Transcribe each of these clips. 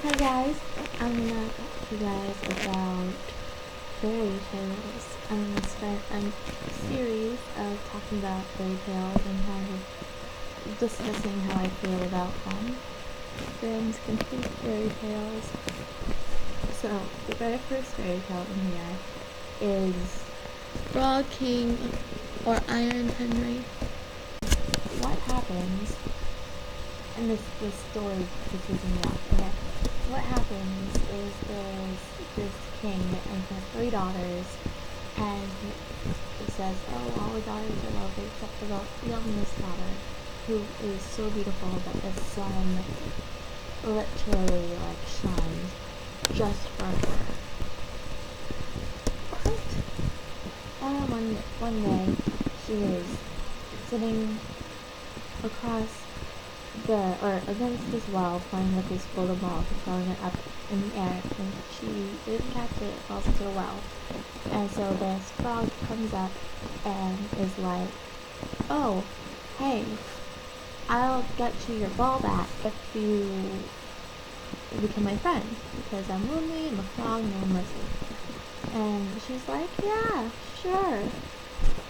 Hi guys, I'm gonna talk to you guys about fairy tales. I'm gonna start a series of talking about fairy tales and kind of discussing how I feel about them. Friends complete fairy tales. So the very first fairy tale in here is Frog King or Iron Henry. What happens? And this story pisses me off. Okay. What happens is there's this king and he has 3 daughters, and he says, oh, all the daughters are lovely except for the youngest daughter, who is so beautiful that the sun literally shines just for her. What? And one day she is sitting across against this wall, playing with this golden ball, throwing it up in the air, and she didn't catch it, it falls into the well. And so this frog comes up and is like, oh, hey, I'll get you your ball back if you become my friend, because I'm lonely, I'm a frog, no one loves me. And she's like, yeah, sure.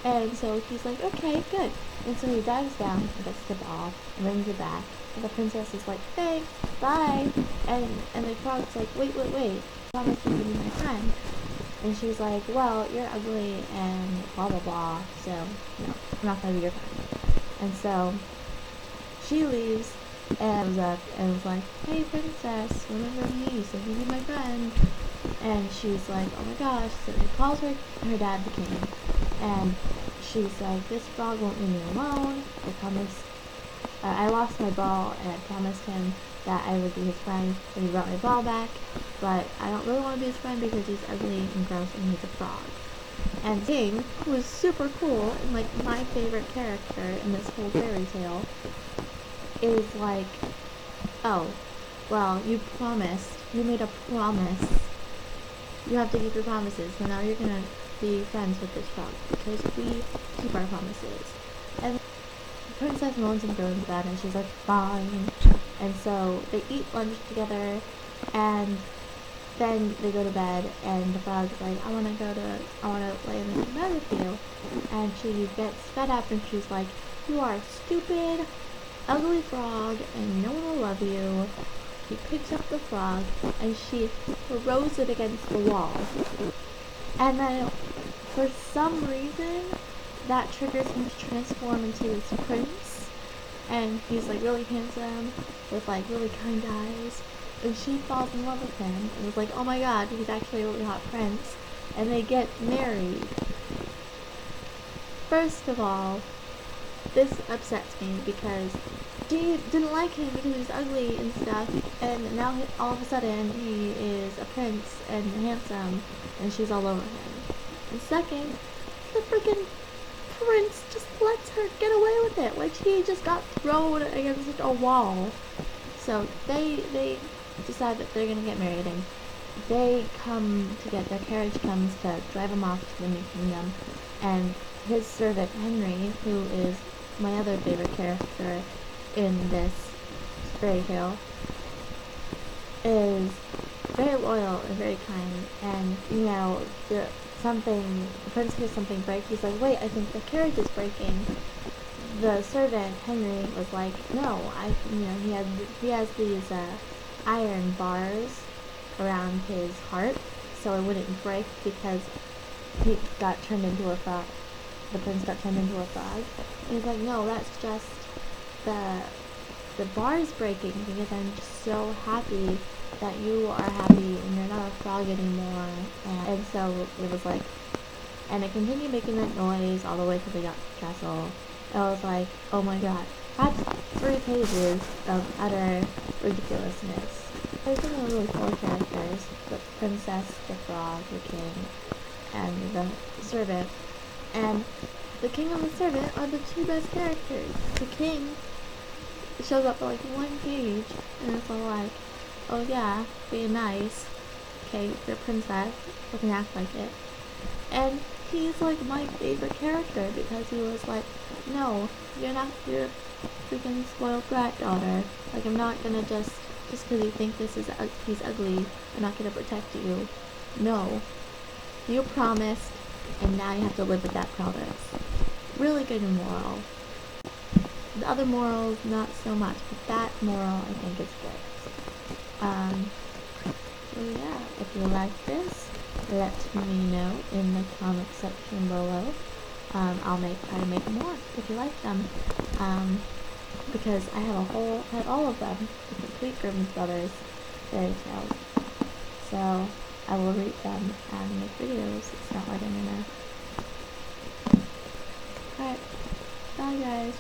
And so he's like, okay, good. And so he dives down and gets the ball and brings it back. And the princess is like, thanks, bye. And the frog's like, wait. Promise you to be my friend. And she's like, well, you're ugly and blah blah blah. So no, I'm not gonna be your friend. And so she leaves and goes up and was like, hey princess, remember me? You said you'd be my friend. And she's like, oh my gosh. So she calls her dad the king. And she's like, this frog won't leave me alone. I lost my ball and I promised him that I would be his friend when he brought my ball back, but I don't really want to be his friend because he's ugly and gross and he's a frog. And King, who is super cool and my favorite character in this whole fairy tale, is like, oh, well, you made a promise. You have to keep your promises, so now you're gonna be friends with this frog because we keep our promises. And the princess moans and groans about it, and she's like, fine. And so they eat lunch together, and then they go to bed, and the frog's like, I wanna lay in this bed with you. And she gets fed up, and she's like, you are a stupid, ugly frog, and no one will love you. She picks up the frog, and she throws it against the wall. And then, for some reason, that triggers him to transform into this prince. And he's really handsome, with really kind eyes. And she falls in love with him, and is like, oh my god, he's actually a really hot prince. And they get married. First of all, this upsets me because she didn't like him because he was ugly and stuff, and now all of a sudden he is a prince and handsome, and she's all over him. And second, the freaking prince just lets her get away with it, she just got thrown against a wall. So they decide that they're gonna get married, and their carriage comes to drive them off to the new kingdom, and his servant Henry, who is my other favorite character in this fairy tale, is very loyal and very kind. And the prince hears something break. He's like, wait, I think the carriage is breaking. The servant Henry was like, no, he has these iron bars around his heart, so it wouldn't break because he got turned into a frog. The prince got turned into a frog. And he's like, no, that's just the bars breaking because I'm just so happy that you are happy and you're not a frog anymore. And so it was and it continued making that noise all the way till they got to the castle. And I was like, oh my god, that's 3 pages of utter ridiculousness. There's only really 4 characters: the princess, the frog, the king, and the servant. And the king and the servant are the 2 best characters. The king shows up for 1 page, and it's all oh yeah, being nice. Okay, you're a princess, you can act like it. And he's my favorite character because he was no, you're not your freaking spoiled brat daughter. I'm not gonna just just because you think he's ugly, I'm not gonna protect you. No, you promised, and now you have to live with that promise. Really good moral. The other morals, not so much, but that moral I think is good. So yeah, if you like this, let me know in the comment section below. I'll try to make more if you like them. Because I have all of them, the complete Grimm's Brothers fairy tales. So I will read them and make videos. It's not like I'm gonna. Alright, bye guys.